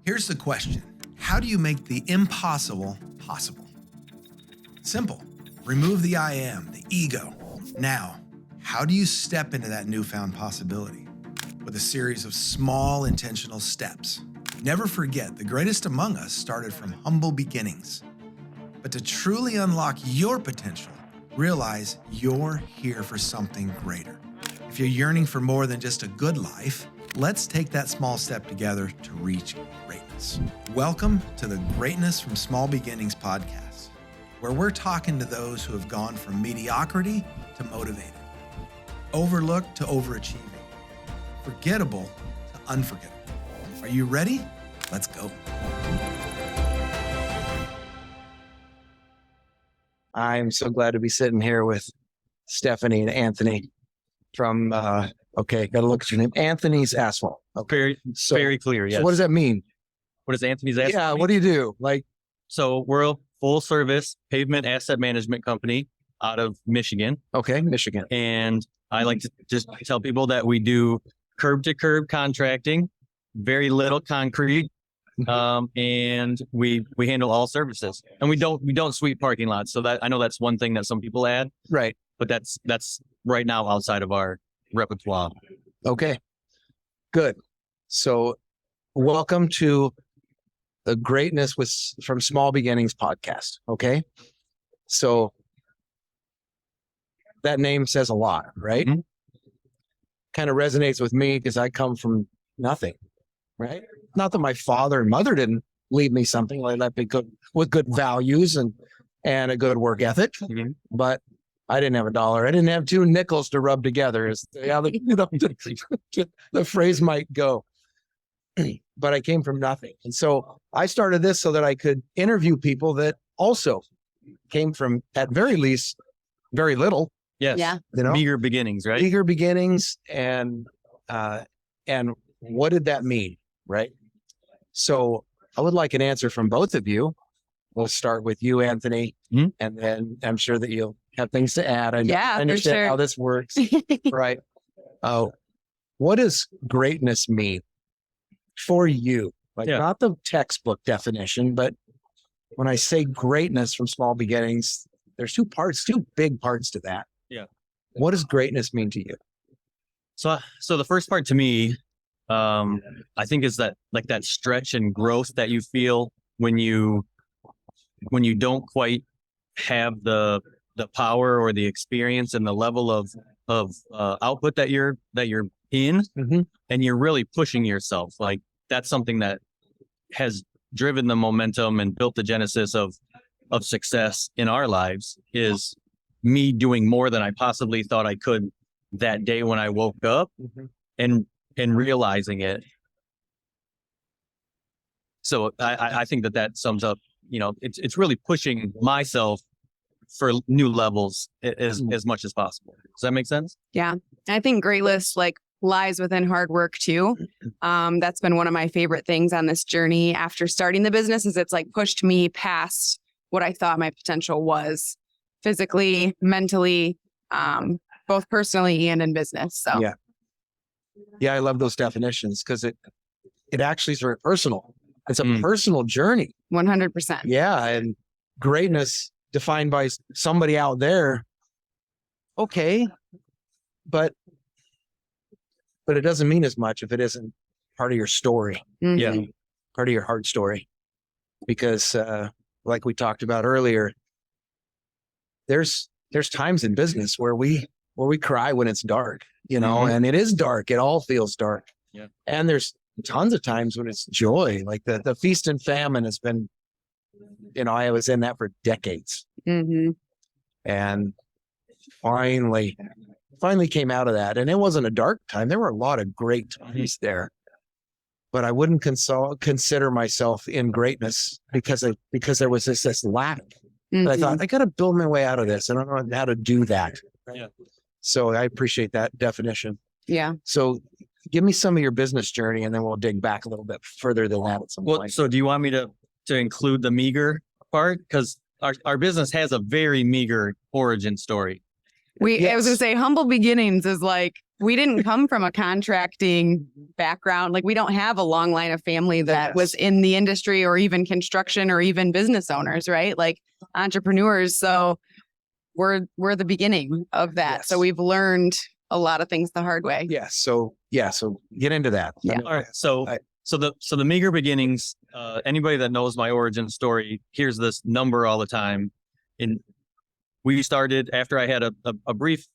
Here's the question. How do you make the impossible possible? Simple. Remove the I am, the ego. Now, how do you step into that newfound possibility? With a series of small intentional steps. Never forget, the greatest among us started from humble beginnings. But to truly unlock your potential, realize you're here for something greater. If you're yearning for more than just a good life, let's take that small step together to reach greatness. Welcome to the Greatness from Small Beginnings podcast, where we're talking to those who have gone from mediocrity to motivated, overlooked to overachieving, forgettable to unforgettable. Are you ready? Let's go. I'm so glad to be sitting here with Stephanie and Anthony from, gotta look at your name, Anthony's Asphalt. Okay. Very clear, yes. So what does that mean? What does Anthony's Asphalt Yeah, mean? what do you do? So we're a full service pavement asset management company out of Michigan. Okay, Michigan. And I like to just tell people that we do curb to curb contracting, very little concrete. And we handle all services, and we don't sweep parking lots. So that I know that's one thing that some people add, Right. but that's right now outside of our repertoire. Okay, good. So welcome to the Greatness from Small Beginnings podcast. Okay. So that name says a lot, right? Mhm. Kind of resonates with me because I come from nothing, right? Not that my father and mother didn't leave me something like that, with good values and a good work ethic, Mhm. but I didn't have a dollar. I didn't have two nickels to rub together, as the phrase might go. But I came from nothing. And so I started this so that I could interview people that also came from, at very least, very little. Yes. Yeah. Meager beginnings, right? Eager beginnings, and what did that mean, right? So I would like an answer from both of you. We'll start with you, Anthony, Mhm. and then I'm sure that you'll have things to add. I Yeah, understand for sure. how this works, right? What does greatness mean for you? Yeah. Not the textbook definition, but when I say greatness from small beginnings, there's two big parts to that. Yeah. What does greatness mean to you? So the first part to me, I think is that stretch and growth that you feel when you don't quite have the power or the experience and the level of output that you're in, Mm-hmm. and you're really pushing yourself. Like that's something that has driven the momentum and built the genesis of success in our lives, is me doing more than I possibly thought I could that day when I woke up, Mm-hmm. and realizing it. So I think that sums up, it's really pushing myself for new levels as much as possible. Does that make sense? Yeah. I think greatness lies within hard work too. That's been one of my favorite things on this journey after starting the business, is it's pushed me past what I thought my potential was physically, mentally, both personally and in business. So Yeah, I love those definitions because it actually is very personal. It's a Mm. personal journey. 100%. Yeah, and greatness defined by somebody out there. Okay, but it doesn't mean as much if it isn't part of your story, Mhm. Yeah. part of your heart story. Because like we talked about earlier, there's times in business where we cry when it's dark, Mhm. and it is dark. It all feels dark. Yeah. And there's tons of times when it's joy, like the feast and famine has been, I was in that for decades, Mhm. and finally came out of that. And it wasn't a dark time. There were a lot of great times there, but I wouldn't consider myself in greatness because there was this lack. And I Mhm. thought, I got to build my way out of this. I don't know how to do that. Yeah. So I appreciate that definition. Yeah. So give me some of your business journey, and then we'll dig back a little bit further than that at some Well, point. so do you want me to include the meager part? Because our business has a very meager origin story. I was going to say humble beginnings is we didn't come from a contracting background. Like we don't have a long line of family that was in the industry or even construction or even business owners, right? Like entrepreneurs. So we're the beginning of that. Yes. So we've learned a lot of things the hard way. Yes. So get into that. Yeah. All right. So the meager beginnings, anybody that knows my origin story hears this number all the time. And we started after I had a brief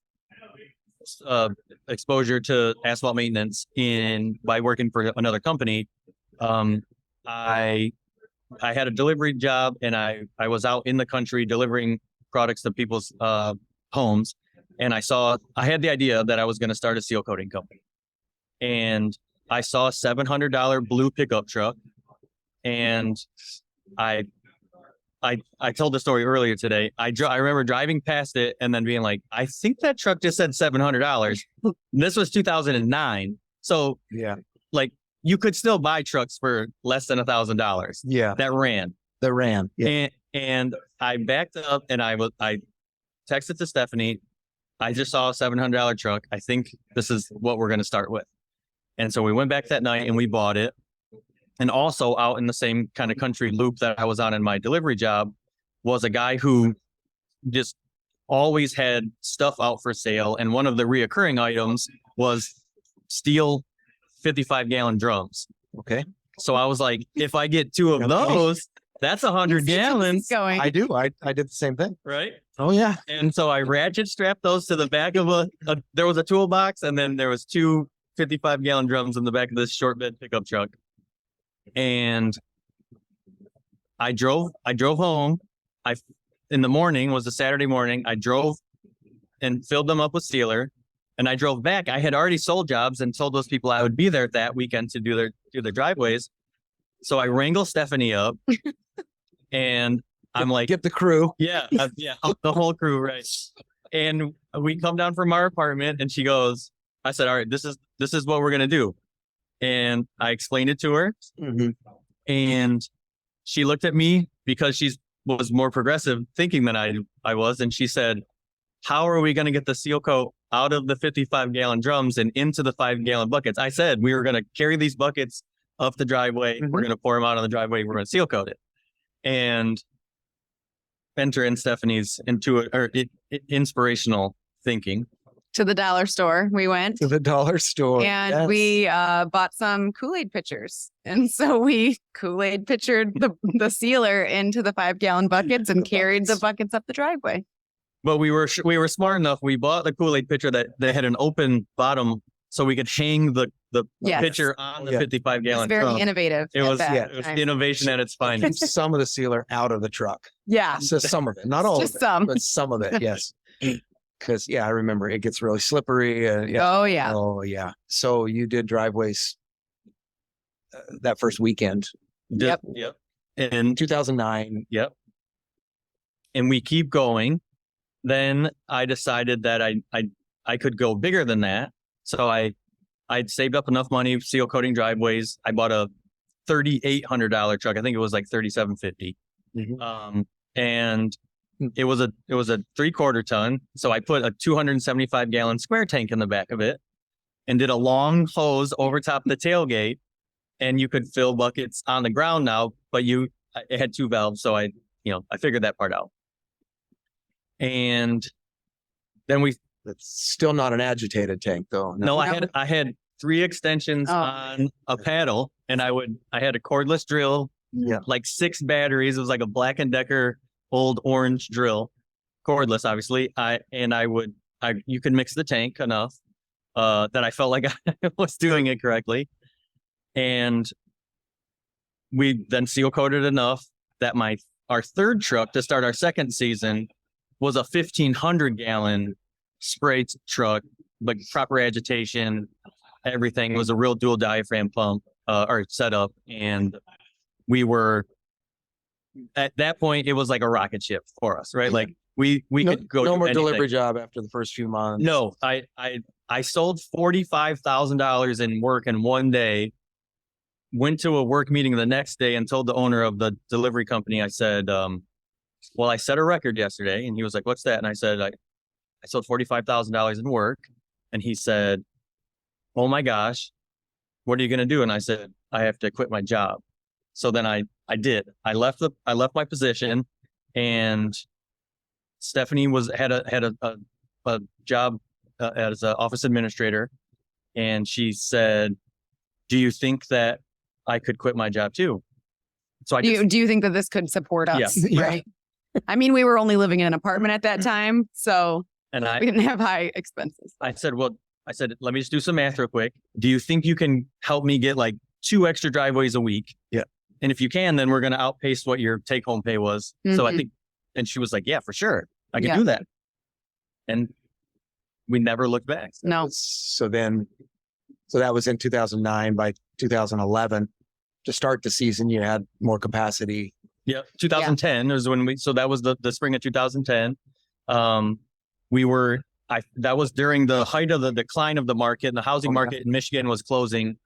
exposure to asphalt maintenance by working for another company. I had a delivery job, and I was out in the country delivering products to people's homes. And I had the idea that I was going to start a seal coating company. And I saw a $700 blue pickup truck. And I told the story earlier today. I remember driving past it and then being like, I think that truck just said $700. This was 2009. So Yeah. like you could still buy trucks for less than $1,000 Yeah. that ran. Yeah. And I backed up and I texted to Stephanie. I just saw a $700 truck. I think this is what we're going to start with. And so we went back that night and we bought it. And also out in the same kind of country loop that I was on in my delivery job was a guy who just always had stuff out for sale. And one of the reoccurring items was steel 55-gallon drums. Okay. So I was like, if I get two of those, that's 100 gallons. Going. I do. I did the same thing. Right. Oh yeah. And so I ratchet strapped those to the back of there was a toolbox, and then there was two 55-gallon drums in the back of this short bed pickup truck. And I drove home. In the morning, was a Saturday morning. I drove and filled them up with sealer, and I drove back. I had already sold jobs and told those people I would be there that weekend to do their driveways. So I wrangle Stephanie up, and I'm like, get the crew. yeah, the whole crew, right? And we come down from our apartment, and she goes, I said, all right, this is what we're gonna do. And I explained it to her, Mm-hmm. and she looked at me because she was more progressive thinking than I was. And she said, how are we going to get the seal coat out of the 55-gallon drums and into the 5-gallon buckets? I said, we were going to carry these buckets up the driveway. Mm-hmm. We're going to pour them out on the driveway. We're going to seal coat it. And enter in Stephanie's inspirational thinking. To the dollar store we went. To the dollar store. And Yes. we bought some Kool-Aid pitchers. And so we Kool-Aid pitchered the sealer into the 5-gallon buckets and carried the buckets up the driveway. But we were smart enough. We bought the Kool-Aid pitcher that had an open bottom, so we could hang the Yes. pitcher on the Yeah. 55-gallon It's very drum. innovative. It at was that it was time. innovation at its finest. Keep some of the sealer out of the truck. Yeah. So some of it, not all Just of it, some. but some of it. Yes. Because I remember it gets really slippery. Yeah. Oh, yeah. Oh yeah. So you did driveways that first weekend, Yep. And 2009. yep. And we keep going. Then I decided that I could go bigger than that. So I'd saved up enough money seal coating driveways. I bought a $3,800 truck. I think it was like $3,750. Mhm. And it was a 3/4 ton. So I put a 275-gallon square tank in the back of it and did a long hose over top the tailgate, and you could fill buckets on the ground now, but it had 2 valves. So I figured that part out. And then That's still not an agitated tank though. no, I had 3 extensions Oh. on a paddle, and I had a cordless drill, Yeah. like 6 batteries. It was like a Black & Decker old orange drill, cordless, obviously. You could mix the tank enough that I felt like I was doing it correctly. And we then seal coated enough that our third truck to start our second season was a 1,500-gallon spray truck, but proper agitation, everything. It was a real dual diaphragm pump or setup. And we were, at that point, it was like a rocket ship for us, right? Like we could go no do more anything. delivery job after the first few months. No, I sold $45,000 in work in one day, went to a work meeting the next day and told the owner of the delivery company, I said, well, I set a record yesterday. And he was like, what's that? And I said, I sold $45,000 in work. And he said, oh my gosh, what are you going to do? And I said, I have to quit my job. So then I did. I left my position, and Stephanie had a job as an office administrator. And she said, do you think that I could quit my job too? So do you think that this could support us? Yeah. Right. I mean, we were only living in an apartment at that time, so and we didn't have high expenses. I said, let me just do some math real quick. Do you think you can help me get like 2 extra driveways a week? Yeah. And if you can, then we're going to outpace what your take home pay was. So I Mhm. think, and she was like, yeah, for sure. I can Yeah. do that. And we never looked back. No. So that was in 2009. By 2011, to start the season, you had more capacity. Yeah. 2010 was when so that was the spring of 2010. That was during the height of the decline of the market, and the housing market in Michigan was closing.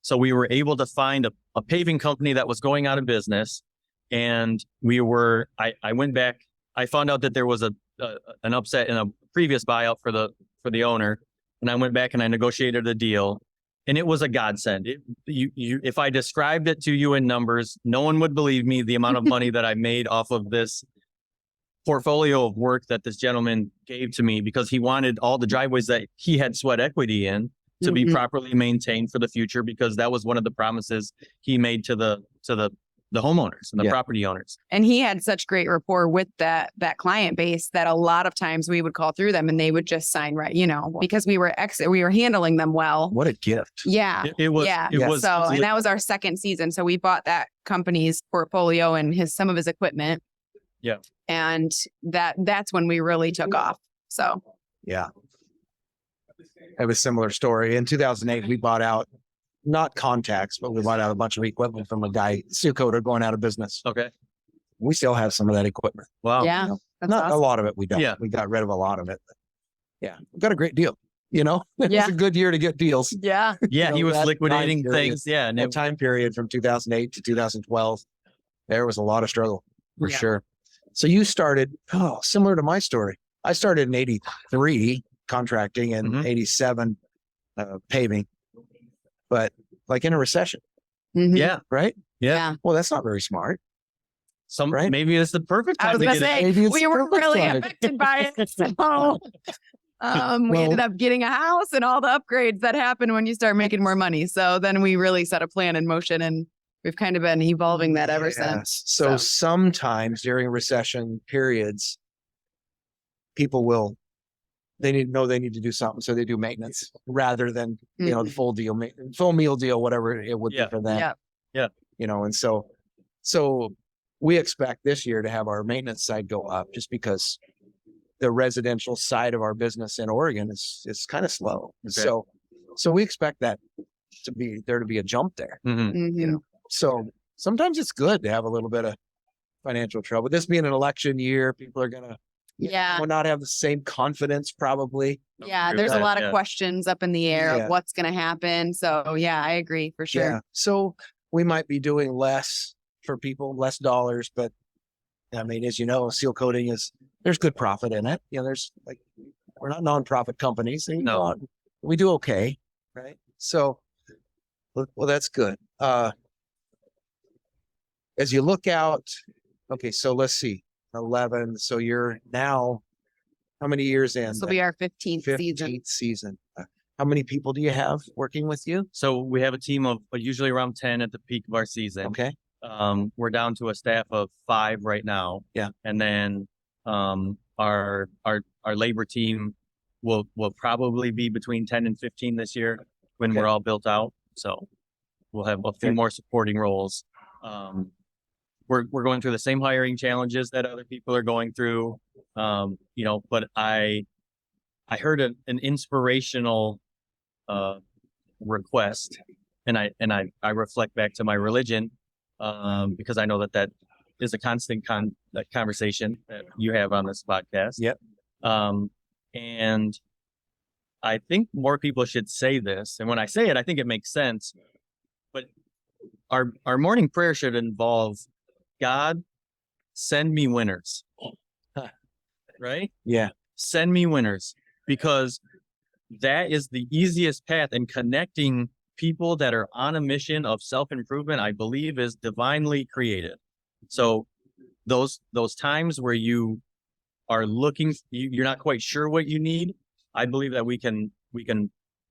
So we were able to find a paving company that was going out of business. And I went back, I found out that there was an upset in a previous buyout for the owner. And I went back and I negotiated a deal, and it was a godsend. If I described it to you in numbers, no one would believe me, the amount of money that I made off of this portfolio of work that this gentleman gave to me, because he wanted all the driveways that he had sweat equity in to be Mhm. properly maintained for the future, because that was one of the promises he made to the homeowners and the Yeah. property owners. And he had such great rapport with that client base that a lot of times we would call through them and they would just sign right, because we were handling them well. What a gift. Yeah. It was, Yeah. it was, So, and that was our second season. So we bought that company's portfolio and some of his equipment. Yeah. And that's when we really took off. So Yeah. I have a similar story. In 2008, we bought out, not contacts, but we bought out a bunch of equipment from a guy, Seal Coater, going out of business. okay. We still have some of that equipment. Wow. yeah, you know, that's Not a awesome. lot of it. We don't. Yeah. We got rid of a lot of it. But yeah. We got a great deal. It Yeah. was a good year to get deals. Yeah. Yeah. He was that liquidating time period. things. Yeah. And That time period from 2008 to 2012, there was a lot of struggle for Yeah. sure. So you started, similar to my story. I started in 83 contracting and Mhm. 87 paving, but like in a recession, Mhm. yeah. right? Yeah. Well, that's not very smart. Right. Maybe it's the perfect I time was to going get to it. say, Maybe it's we were perfect really time. affected by it. So, we ended up getting a house and all the upgrades that happen when you start making more money. So then we really set a plan in motion, and we've kind of been evolving that ever since. Yes. So sometimes during recession periods, people they need to do something. So they do maintenance rather than, the full meal deal, whatever it would Yeah. be for them. Yeah. Yeah. And so we expect this year to have our maintenance side go up, just because the residential side of our business in Oregon is kind of slow. Okay. So we expect that to be a jump there. Mhm. Mhm. So sometimes it's good to have a little bit of financial trouble. This being an election year, people are gonna Yeah. will not have the same confidence probably. Yeah. Agree with There's a that, lot of yeah. questions up in the air Yeah. of what's going to happen. So, yeah, I agree for sure. Yeah. So we might be doing less for people, less dollars, but I mean, as you know, seal coating there's good profit in it. There's we're not nonprofit companies. So, No. we do okay. Right. So, well, that's good. As you look out, okay, so let's see, 11. So you're now, how many years in? This will be our 15th season. 15th season. How many people do you have working with you? So we have a team of usually around 10 at the peak of our season. Okay. We're down to a staff of 5 right now. Yeah. And then our labor team will probably be between 10 and 15 this year when Okay. we're all built out. So we'll have a few Okay. more supporting roles. We're going through the same hiring challenges that other people are going through. But I heard an inspirational request, and I reflect back to my religion, because I know that is a constant conversation that you have on this podcast. Yep. And I think more people should say this. And when I say it, I think it makes sense. But our morning prayer should involve, God, send me winners. Right? Yeah. Send me winners, because that is the easiest path, and connecting people that are on a mission of self-improvement, I believe, is divinely created. So those times where you are looking, you're not quite sure what you need, I believe that we can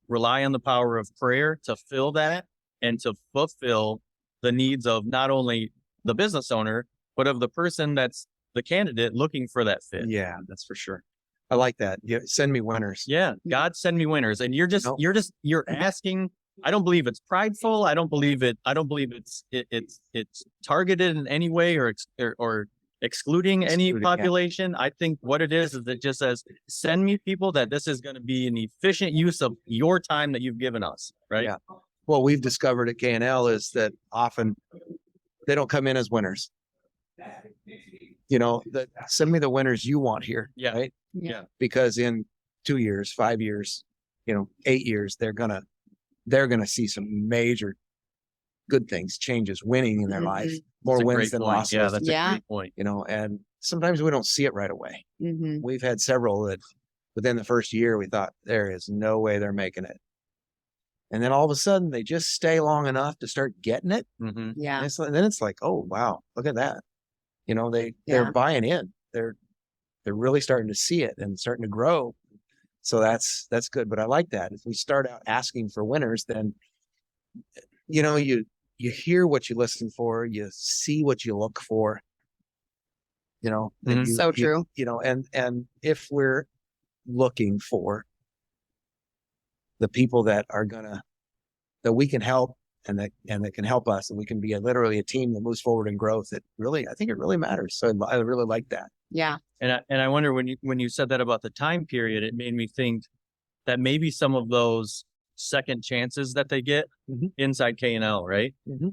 rely on the power of prayer to fill that and to fulfill the needs of not only the business owner, but of the person that's the candidate looking for that fit. Yeah, that's for sure. I like that. Yeah, send me winners. Yeah, God send me winners. And you're asking. I don't believe it's prideful. I don't believe it's targeted in any way or excluding any population. I think what it is it just says, send me people that this is going to be an efficient use of your time that you've given us. Right. Yeah. What we've discovered at K&L is that often they don't come in as winners. Send me the winners you want here. Yeah. Right. Yeah. Because in 2 years, 5 years, 8 years, they're going to see some major good things, changes, winning in their life, more wins than losses. Yeah, that's a great point. And sometimes we don't see it right away. Mm-hmm. We've had several that within the first year, we thought there is no way they're making it. And then all of a sudden they just stay long enough to start getting it. Mm-hmm. Yeah. And then it's like, oh, wow, look at that. They're buying in. They're really starting to see it and starting to grow. So that's good. But I like that. If we start out asking for winners, then, you hear what you listen for, you see what you look for, So true. And if we're looking for the people that we can help and that can help us, and we can be literally a team that moves forward in growth, I think it really matters. So I really like that. Yeah. And I wonder when you said that about the time period, it made me think that maybe some of those second chances that they get inside K&L, right? Mm-hmm.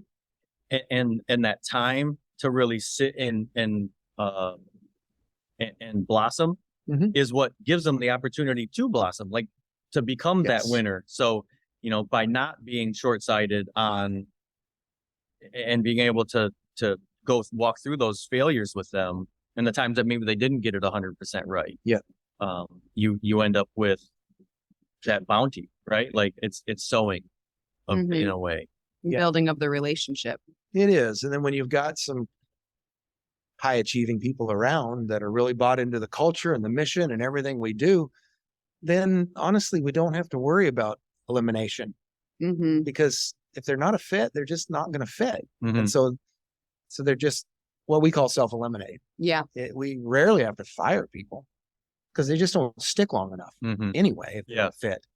And that time to really sit and blossom is what gives them the opportunity to blossom, like to become that winner. So, by not being short-sighted on and being able to go walk through those failures with them and the times that maybe they didn't get it 100% right. Yeah. You end up with that bounty, right? Like it's sowing in a way. Building of the relationship. It is. And then when you've got some high achieving people around that are really bought into the culture and the mission and everything we do, then honestly, we don't have to worry about elimination because if they're not a fit, they're just not going to fit. And so they're just what we call self-eliminate. Yeah. We rarely have to fire people because they just don't stick long enough anyway if they don't fit.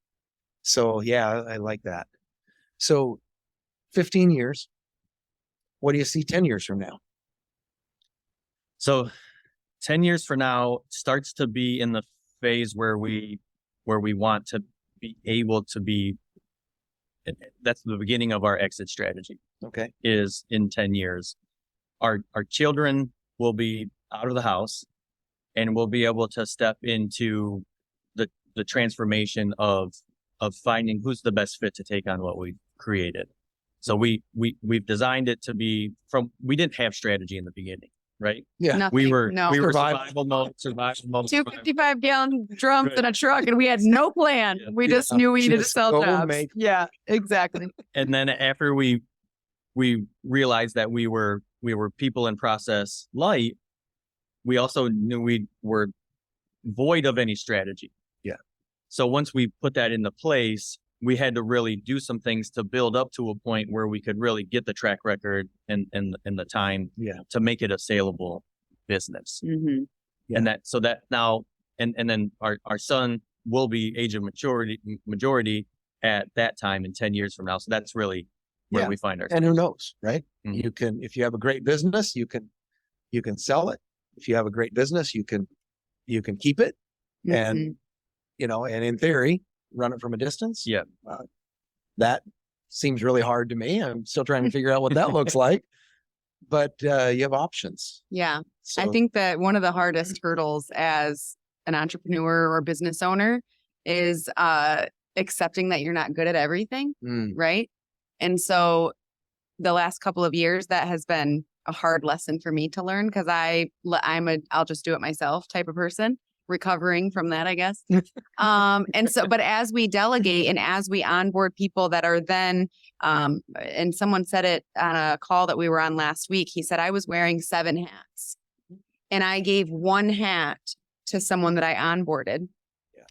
So yeah, I like that. So 15 years, what do you see 10 years from now? So 10 years from now starts to be in the phase where we want to be able to be. That's the beginning of our exit strategy. Okay. Is in 10 years. Our children will be out of the house and we'll be able to step into the transformation of finding who's the best fit to take on what we've created. So we've designed it to be we didn't have strategy in the beginning, right? Yeah. Nothing. We were Survival mode. 255-gallon drums in a truck, and we had no plan. We just knew we needed to sell jobs. Yeah, exactly. And then after we realized that we were people and process light, we also knew we were void of any strategy. Yeah. So once we put that into place, we had to really do some things to build up to a point where we could really get the track record and the time to make it a saleable business. Mm-hmm. Yeah. And that now, and then our son will be age of majority at that time in 10 years from now. So that's really where we find ourselves. And who knows, right? Mhm. You can, if you have a great business, you can sell it. If you have a great business, you can keep it. And, and in theory, run it from a distance. Yeah. That seems really hard to me. I'm still trying to figure out what that looks like, but you have options. Yeah. So, I think that one of the hardest hurdles as an entrepreneur or business owner is accepting that you're not good at everything. Right. And so the last couple of years, that has been a hard lesson for me to learn because I'm I'll just do it myself type of person. recovering from that, I guess. And so, but as we delegate and as we onboard people that are then, and someone said it on a call that we were on last week, he said, I was wearing 7 hats and I gave 1 hat to someone that I onboarded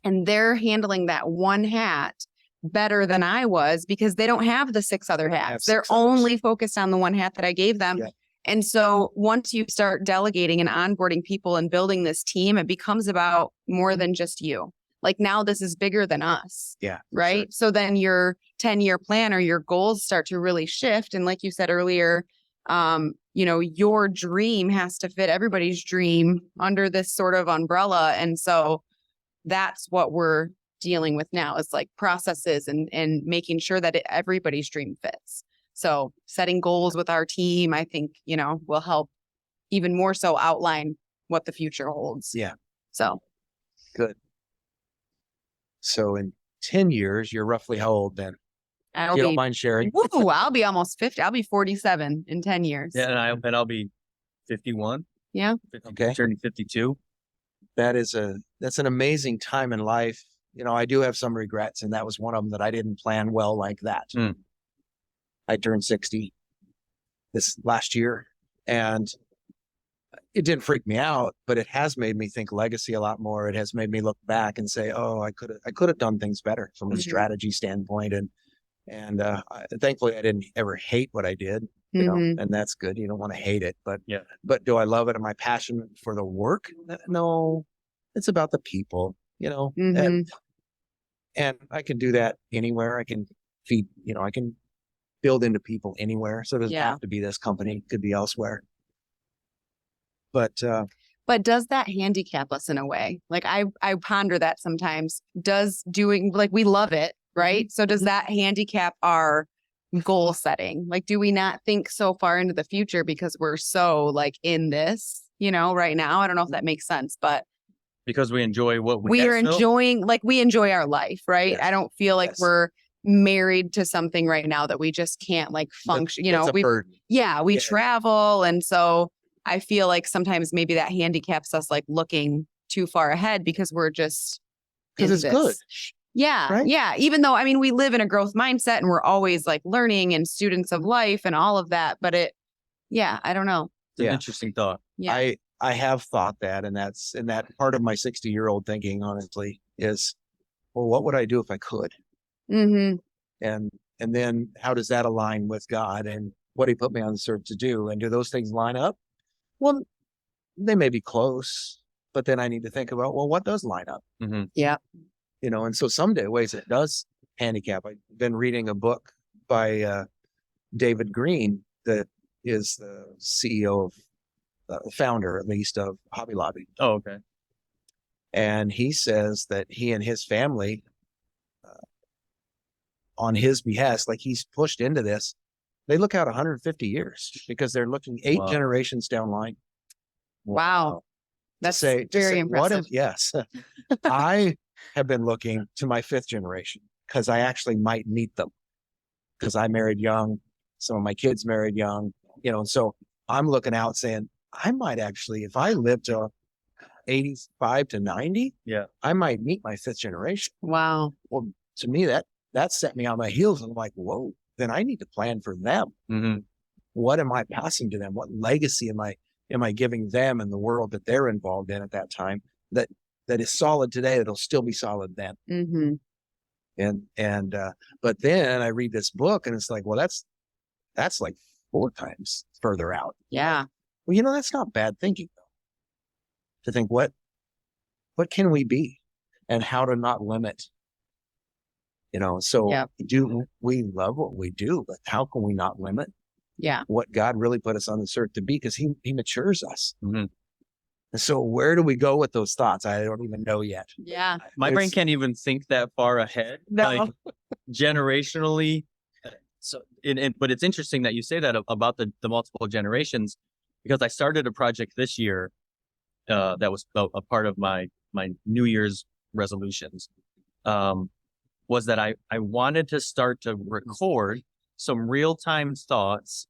and they're handling that 1 hat better than I was because they don't have the 6 other hats. They're only focused on the 1 hat that I gave them. Yeah. And so once you start delegating and onboarding people and building this team, it becomes about more than just you. Like now this is bigger than us. Yeah. Right. Sure. So then your 10-year plan or your goals start to really shift. And like you said earlier, your dream has to fit everybody's dream under this sort of umbrella. And so that's what we're dealing with now is like processes and making sure that everybody's dream fits. So setting goals with our team, I think, will help even more so outline what the future holds. Yeah. So. Good. So in 10 years, you're roughly how old then? If you don't mind sharing. Woo, I'll be almost 50. I'll be 47 in 10 years. Yeah. And I'll be 51. Yeah. Okay. Turning 52. That's an amazing time in life. I do have some regrets, and that was one of them that I didn't plan well like that. I turned 60 this last year, and it didn't freak me out, but it has made me think legacy a lot more. It has made me look back and say, oh, I could have done things better from a strategy standpoint. And thankfully I didn't ever hate what I did, and that's good. You don't want to hate it, but do I love it? Am I passionate for the work? No, it's about the people, and I can do that anywhere. I can feed, I can build into people anywhere. So it doesn't have to be this company. It could be elsewhere. But does that handicap us in a way? Like I ponder that sometimes. We love it, right? So does that handicap our goal setting? Like, do we not think so far into the future because we're so like in this, right now? I don't know if that makes sense, but because we enjoy what we are enjoying, like we enjoy our life, right? Yes. I don't feel like we're married to something right now that we just can't like function. We travel, and so I feel like sometimes maybe that handicaps us like looking too far ahead because we're just because it's good. Yeah. Right? Yeah. Even though, we live in a growth mindset and we're always like learning and students of life and all of that. But I don't know. It's an interesting thought. Yeah. I have thought that, and that part of my 60-year-old thinking, honestly, is, well, what would I do if I could? Mm-hmm. And then how does that align with God and what he put me on this earth to do? And do those things line up? Well, they may be close, but then I need to think about, well, what does line up? Mm-hmm. Yeah. And so some ways it does handicap. I've been reading a book by David Green that is the CEO of, founder at least, of Hobby Lobby. Oh, okay. And he says that he and his family, on his behest, like he's pushed into this, they look out 150 years because they're looking 8 generations down line. Wow. That's very impressive. Yes. I have been looking to my 5th generation because I actually might meet them because I married young. Some of my kids married young, and so I'm looking out saying, I might actually, if I live to 85 to 90, I might meet my 5th generation. Wow. Well, to me, that set me on my heels. And I'm like, whoa, then I need to plan for them. Mm-hmm. What am I passing to them? What legacy am I giving them in the world that they're involved in at that time that is solid today, that'll still be solid then? Mm-hmm. But then I read this book and it's like, well, that's like 4 times further out. Yeah. Well, that's not bad thinking though. To think what can we be and how to not limit, so do we love what we do, but how can we not limit what God really put us on this earth to be? Because he matures us. Mm-hmm. And so where do we go with those thoughts? I don't even know yet. Yeah. My brain can't even think that far ahead. No. Like generationally. So, but it's interesting that you say that about the multiple generations, because I started a project this year that was a part of my New Year's resolutions. Was that I wanted to start to record some real-time thoughts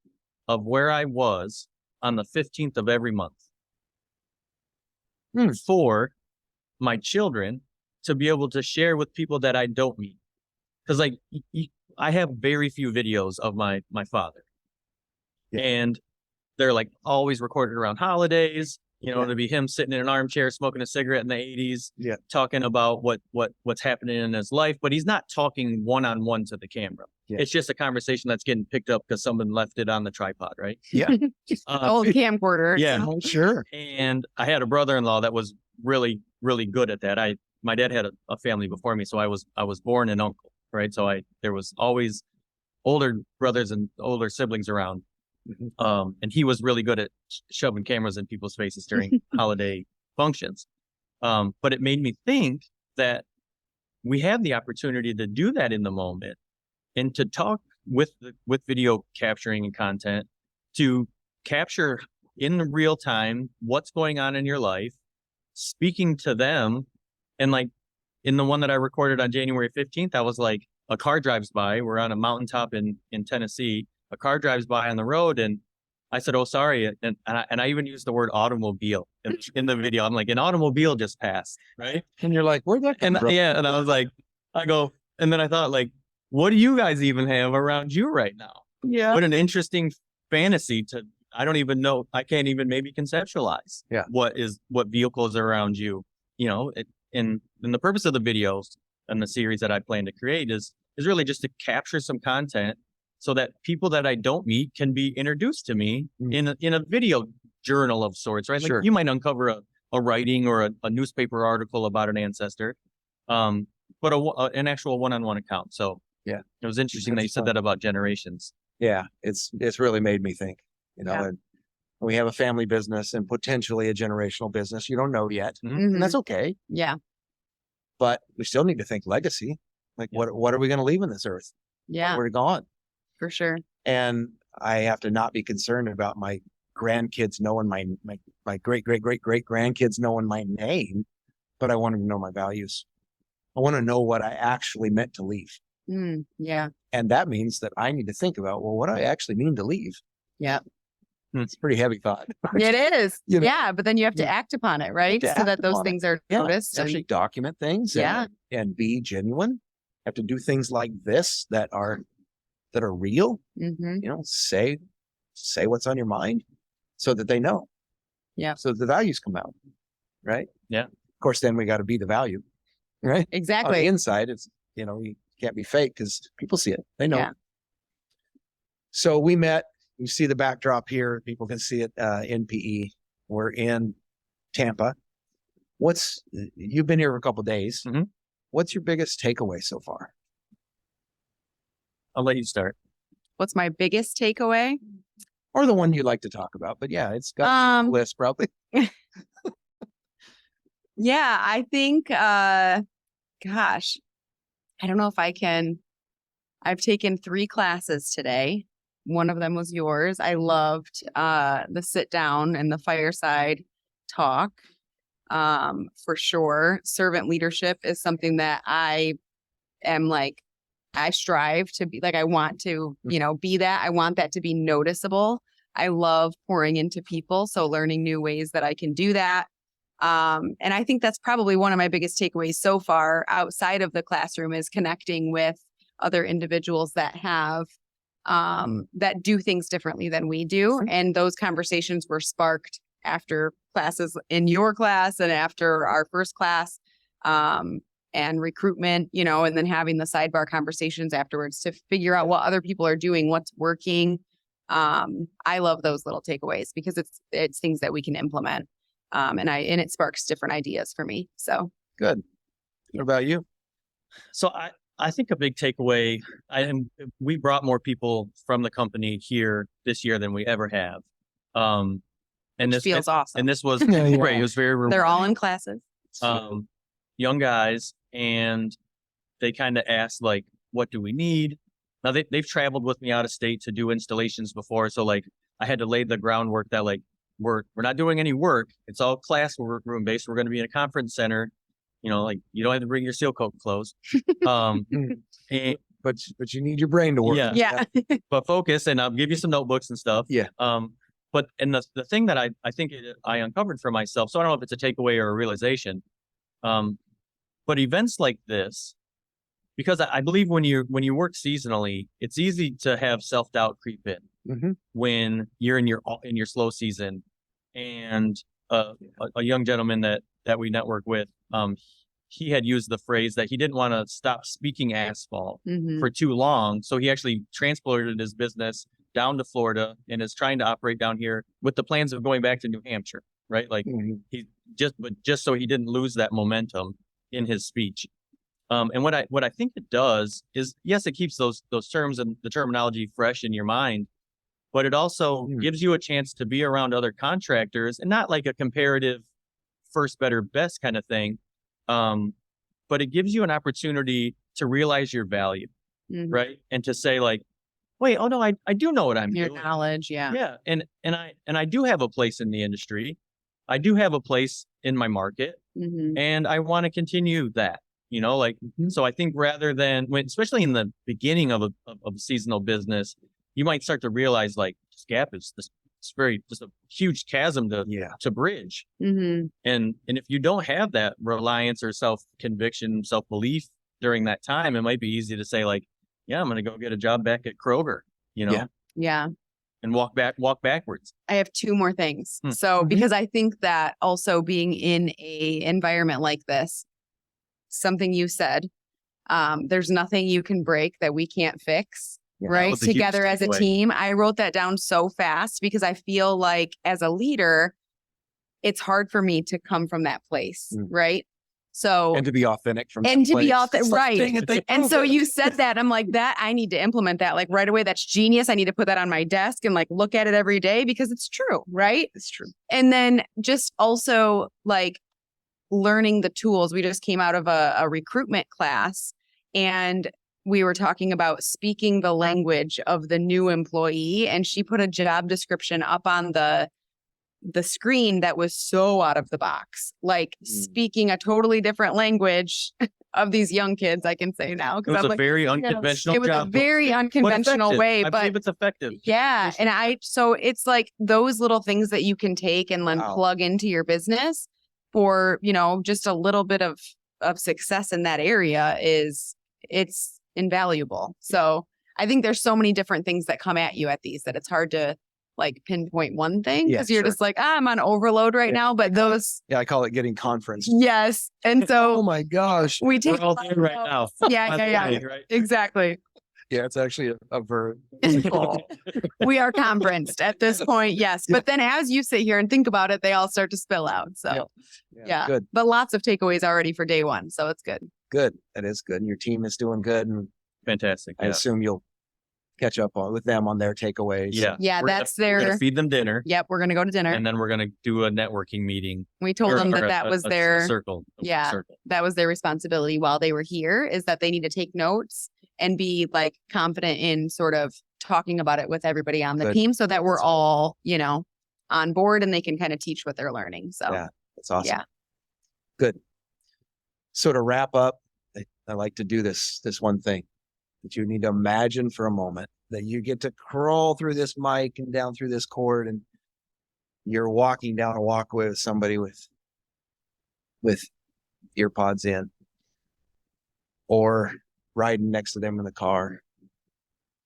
of where I was on the 15th of every month for my children to be able to share with people that I don't meet. Because like I have very few videos of my father, and they're like always recorded around holidays. You know, to be him sitting in an armchair smoking a cigarette in the 80s, talking about what's happening in his life, but he's not talking one-on-one to the camera. It's just a conversation that's getting picked up because someone left it on the tripod, right? Yeah. Old camcorder. Yeah. Oh, sure. And I had a brother-in-law that was really, really good at that. My dad had a family before me, so I was born an uncle, right? So there was always older brothers and older siblings around. And he was really good at shoving cameras in people's faces during holiday functions. But it made me think that we have the opportunity to do that in the moment and to talk with video capturing and content, to capture in real time what's going on in your life, speaking to them. And like in the one that I recorded on January 15th, I was like, a car drives by. We're on a mountaintop in Tennessee. A car drives by on the road, and I said, "Oh, sorry," and I even used the word automobile in the video. I'm like, "An automobile just passed," right? And you're like, "Where'd that come from?" And I was like, and then I thought, like, what do you guys even have around you right now? Yeah. What an interesting fantasy I don't even know. I can't even maybe conceptualize. What vehicles are around you, you know? And the purpose of the videos and the series that I plan to create is really just to capture some content, so that people that I don't meet can be introduced to me in a video journal of sorts, right? Like you might uncover a writing or a newspaper article about an ancestor, but an actual one-on-one account. So it was interesting that you said that about generations. Yeah, it's really made me think, you know, and we have a family business and potentially a generational business. You don't know yet, and that's okay. Yeah. But we still need to think legacy. Like what are we going to leave on this earth? Yeah. We're gone. For sure. And I have to not be concerned about my grandkids knowing my great grandkids knowing my name, but I want them to know my values. I want to know what I actually meant to leave. Yeah. And that means that I need to think about, well, what do I actually mean to leave? Yeah. It's a pretty heavy thought. It is. You know? Yeah. But then you have to act upon it, right? So that those things are noticed. Actually document things and be genuine. Have to do things like this that are real, you know, say what's on your mind so that they know. Yeah. So the values come out. Right. Yeah. Of course, then we got to be the value. Right. Exactly. On the inside, it's, you know, you can't be fake because people see it. They know. Yeah. So we met, you see the backdrop here. People can see it in PE. We're in Tampa. You've been here for a couple of days. What's your biggest takeaway so far? I'll let you start. What's my biggest takeaway? Or the one you'd like to talk about, but yeah, it's got a list probably. Yeah, I think, gosh, I don't know if I can. I've taken 3 classes today. One of them was yours. I loved the sit down and the fireside talk. For sure. Servant leadership is something that I am like, I strive to be like, I want to, you know, be that. I want that to be noticeable. I love pouring into people. So learning new ways that I can do that. And I think that's probably one of my biggest takeaways so far outside of the classroom is connecting with other individuals that have, that do things differently than we do. And those conversations were sparked after classes in your class and after our first class. And recruitment, you know, and then having the sidebar conversations afterwards to figure out what other people are doing, what's working. I love those little takeaways because it's things that we can implement. And it sparks different ideas for me. So good. What about you? So I think a big takeaway, we brought more people from the company here this year than we ever have. And this feels awesome. And this was great. It was very rewarding. They're all in classes. Young guys, and they kind of asked, like, what do we need? Now they've traveled with me out of state to do installations before. So like I had to lay the groundwork that like, we're not doing any work. It's all classroom based. We're going to be in a conference center. You know, like you don't have to bring your seal coat clothes. But you need your brain to work. Yeah. But focus, and I'll give you some notebooks and stuff. Yeah. But the thing that I think I uncovered for myself, so I don't know if it's a takeaway or a realization, But events like this, because I believe when you work seasonally, it's easy to have self-doubt creep in Mhm. when you're in your slow season. And a young gentleman that we network with, he had used the phrase that he didn't want to stop speaking Asphalt Mhm. for too long, so he actually transported his business down to Florida and is trying to operate down here with the plans of going back to New Hampshire, right? Like Mhm. he just so he didn't lose that momentum in his speech. And what I think it does is, yes, it keeps those terms and the terminology fresh in your mind, but it also gives you a chance to be around other contractors, and not like a comparative first, better, best kind of thing. But it gives you an opportunity to realize your value, Mhm. right? And to say like, wait, oh no, I do know what I'm Your doing. knowledge. Yeah. Yeah. And I do have a place in the industry. I do have a place in my market, Mhm. and I want to continue that, like, so I think rather than especially in the beginning of a seasonal business, you might start to realize like this gap is it's very just a huge chasm to bridge. Mhm. And if you don't have that reliance or self-conviction, self-belief during that time, it might be easy to say like, yeah, I'm going to go get a job back at Kroger, Yeah. Yeah. and walk backwards. I have two more things. Hmm. So, Mhm. because I think that also being in a environment like this, something you said, there's nothing you can break that we can't fix, Yeah, that right? was a huge Together as a takeaway. team. I wrote that down so fast because I feel like as a leader, it's hard for me to come from that place, right? So, And to be authentic from and that to be place. authentic, It's like, right? dang it, they And proved so it. you said that, I'm like, that I need to implement that like right away. That's genius. I need to put that on my desk and like look at it every day because it's true, right? It's true. And then just also like learning the tools. We just came out of a recruitment class, and we were talking about speaking the language of the new employee. And she put a job description up on the screen that was so out of the box, like speaking a totally different language of these young kids, I can say now. It was a very unconventional It was a job, very but unconventional effective. way, I but believe it's effective. yeah. And so it's like those little things that you can take and then Wow. plug into your business for, just a little bit of success in that area it's invaluable. So I think there's so many different things that come at you at these that it's hard to like pinpoint one thing because Yeah, you're sure. just like, I'm on overload right now. But those, Yeah, I call it getting conferenced. yes. And Oh so my gosh. we take We're all there right now. Yeah, yeah. Right? Exactly. Yeah, it's actually a verb. We are conferenced at this point, yes. But then as you sit here and think about it, they all start to spill out. So yeah. Good. But lots of takeaways already for day one. So it's good. Good. That is good. And your team is doing good. And Fantastic. I Yeah. assume you'll catch up with them on their takeaways. Yeah. Yeah, We're gonna- that's we're gonna their, feed them dinner, yep, we're going to go to dinner. and then we're going to do a networking meeting. We told them that that was a their, circle. Yeah. Circle. that was their responsibility while they were here, is that they need to take notes and be like confident in sort of talking about it with everybody on the Good. team so that we're all, on board and they can kind of teach what they're learning. So Yeah. That's awesome. Yeah. Good. So to wrap up, I like to do this one thing that you need to imagine for a moment that you get to crawl through this mic and down through this cord, and you're walking down a walkway with somebody with ear pods in, or riding next to them in the car,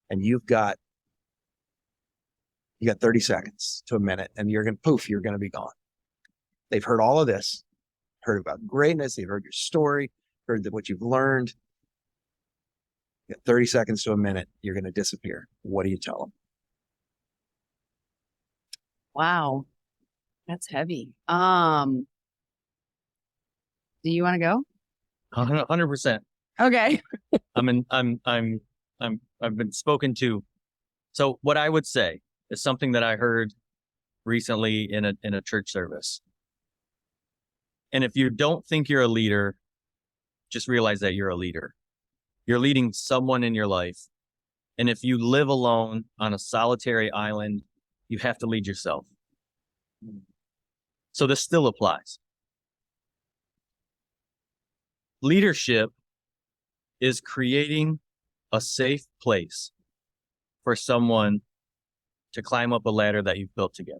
and you got 30 seconds to a minute, and you're going to be gone. They've heard all of this, heard about greatness. They've heard your story, heard what you've learned. You got 30 seconds to a minute. You're going to disappear. What do you tell them? wow, that's heavy. Do you want to go? 100%. Okay. I've been spoken to. So what I would say is something that I heard recently in a church service. And if you don't think you're a leader, just realize that you're a leader. You're leading someone in your life. And if you live alone on a solitary island, you have to lead yourself. So this still applies. Leadership is creating a safe place for someone to climb up a ladder that you've built together.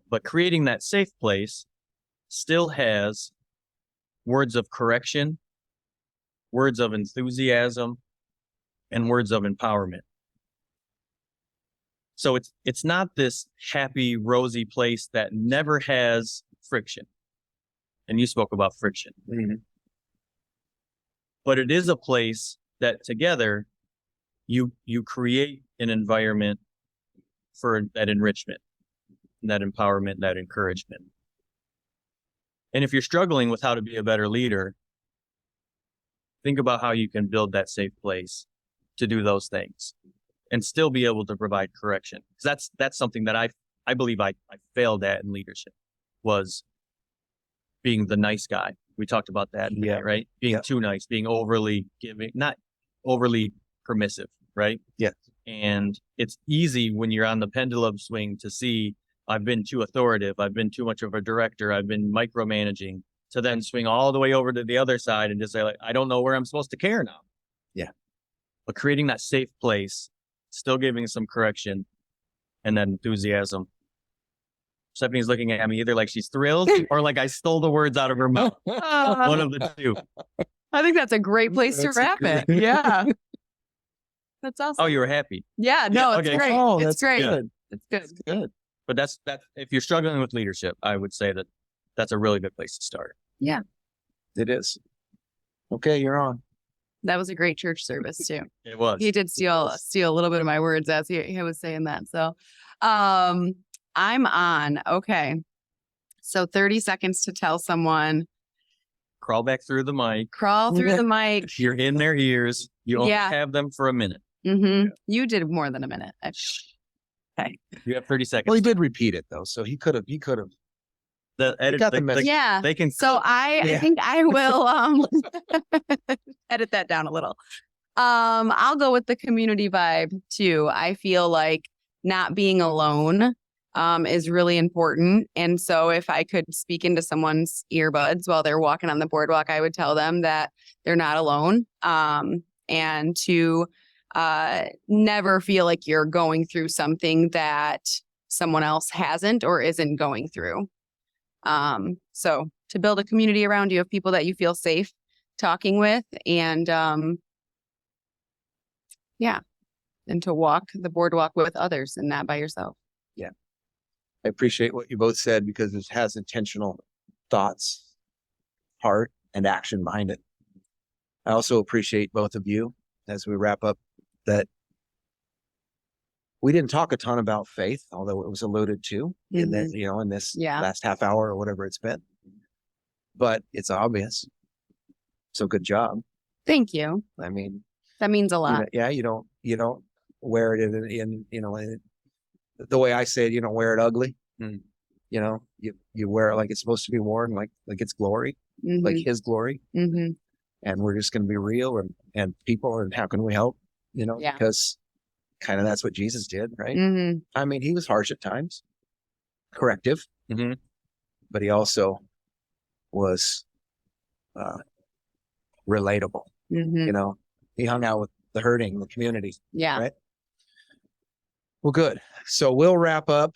But creating that safe place still has words of correction, words of enthusiasm, and words of empowerment. So it's not this happy, rosy place that never has friction. And you spoke about friction. Mhm. But it is a place that together you create an environment for that enrichment, that empowerment, that encouragement. And if you're struggling with how to be a better leader, think about how you can build that safe place to do those things and still be able to provide correction. Because that's something that I believe I failed at in leadership, was being the nice guy. We talked about that, Yeah. right? Being too nice, being overly giving, not overly permissive, right? Yes. And it's easy when you're on the pendulum swing to see, I've been too authoritative, I've been too much of a director, I've been micromanaging, to then swing all the way over to the other side and just say, like, I don't know where I'm supposed to care now. Yeah. But creating that safe place, still giving some correction, and that enthusiasm. Stephanie's looking at me either like she's thrilled or like I stole the words out of her mouth. One of the two. I think that's a great place to That's wrap great. it. Yeah. That's awesome. Oh, you were happy. Yeah, no, Yeah, it's okay. great. Oh, It's that's great. good. It's good. That's good. But that's if you're struggling with leadership, I would say that's a really good place to start. It is. Okay, you're on. That was a great church service too. It was. He did steal a little bit of my words as he was saying that. So I'm on. Okay. So 30 seconds to tell someone, Crawl back through the mic. crawl through the mic. You're in their ears. You only Yeah. have them for a minute. You did more than a minute. You have 30 seconds. Well, he did repeat it though, so he could have. The edit, got the message. Yeah. They can. So I think I will edit that down a little. I'll go with the community vibe too. I feel like not being alone is really important. And so if I could speak into someone's earbuds while they're walking on the boardwalk, I would tell them that they're not alone. And to never feel like you're going through something that someone else hasn't or isn't going through. So to build a community around you of people that you feel safe talking with, and and to walk the boardwalk with others and not by yourself. I appreciate what you both said because it has intentional thoughts, heart, and action behind it. I also appreciate both of you as we wrap up that we didn't talk a ton about faith, although it was alluded to in that, in this last half hour or whatever it's been. But it's obvious. So good job. Thank you. I mean, that means a lot. You don't wear it in the way I say it, you don't wear it ugly. You wear it like it's supposed to be worn, like it's glory, like his glory. And we're just going to be real and people, and how can we help, because kind of that's what Jesus did, right? I mean, he was harsh at times, corrective, but he also was relatable. He hung out with the hurting, the community. Yeah. Right. Well, good. So we'll wrap up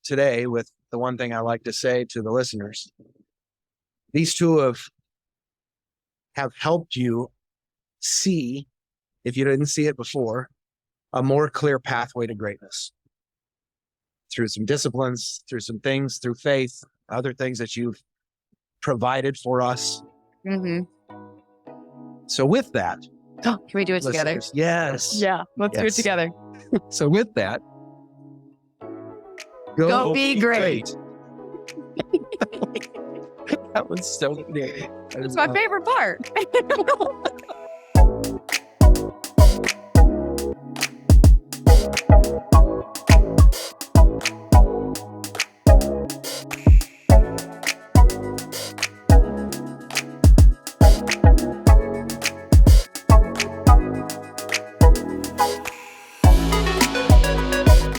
today with the one thing I like to say to the listeners. These two have helped you see, if you didn't see it before, a more clear pathway to greatness through some disciplines, through some things, through faith, other things that you've provided for us. So with that, can we do it together? Yes. Yeah, let's do it together. So with that, go be great. That was so good. That's my favorite part.